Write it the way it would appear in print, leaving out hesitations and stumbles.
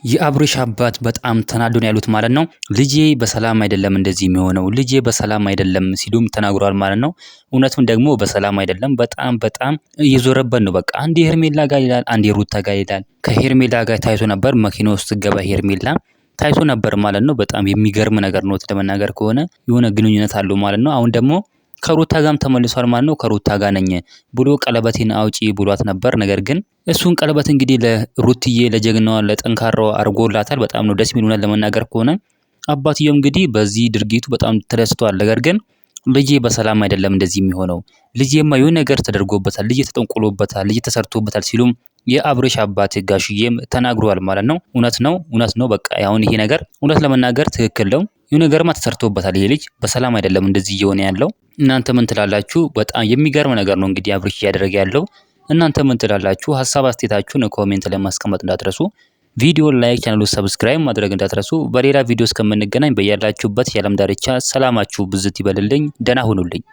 የአብርሽ አባት በጣም ተናዶ ነው ያሉት ማለት ነው። ልጄ በሰላም አይደለም እንደዚህ የሚሆነው ልጄ በሰላም አይደለም ሲሉም ተናግሯል ማለት ነው። እውነቱን ደግሞ በሰላም አይደለም በጣም እየዞረበት ነው። በቃ አንዴ ሄርሜላ ጋር ይላል፣ አንዴ ሩታ ጋር ይላል። ከሄርሜላ ጋር ታይቶ ነበር መኪና ውስጥ ገባ ሄርሜላ ታይቶ ነበር ማለት ነው። በጣም የሚገርም ነገር ነው ለመናገር ከሆነ የሆነ ግንኙነት አለው ማለት ነው። አሁን ደግሞ ከሩታ ጋርም ተመልሷል ማለት ነው። ከሩታ ጋር ነኝ ብሎ ቀለበቴን አውጪ ብሏት ነበር። ነገር ግን እሱን ቀለበት እንግዲህ ለሩትዬ ለጀግናዋ ለጠንካራዋ አርጎላታል። በጣም ነው ደስ የሚል ለመናገር ከሆነ አባትየው እንግዲህ በዚህ ድርጊቱ በጣም ተደስቷል። ነገር ግን ልጄ በሰላም አይደለም እንደዚህ የሚሆነው ልጄማ የሆነ ነገር ተደርጎበታል፣ ልጄ ተጠንቆሎበታል፣ ልጄ ተሰርቶበታል ሲሉም የአብርሽ አባት ጋሽዬም ተናግሯል ማለት ነው። እውነት ነው። በቃ አሁን ይሄ ነገር እውነት ለመናገር ትክክል ነው። የሆነ ነገርማ ተሰርቶበታል። ይሄ ልጅ በሰላም አይደለም እንደዚህ እየሆነ ያለው። እናንተ ምን ትላላችሁ? በጣም የሚገርም ነገር ነው እንግዲህ አብርሽ እያደረገ ያለው። እናንተ ምን ትላላችሁ? ሀሳብ አስተያየታችሁን ኮሜንት ላይ ማስቀመጥ እንዳትረሱ። ቪዲዮ ላይክ፣ ቻናሉ ሰብስክራይብ ማድረግ እንዳትረሱ። በሌላ ቪዲዮ እስከምንገናኝ በያላችሁበት የዓለም ዳርቻ ሰላማችሁ ብዝት ይበልልኝ። ደህና ሁኑልኝ።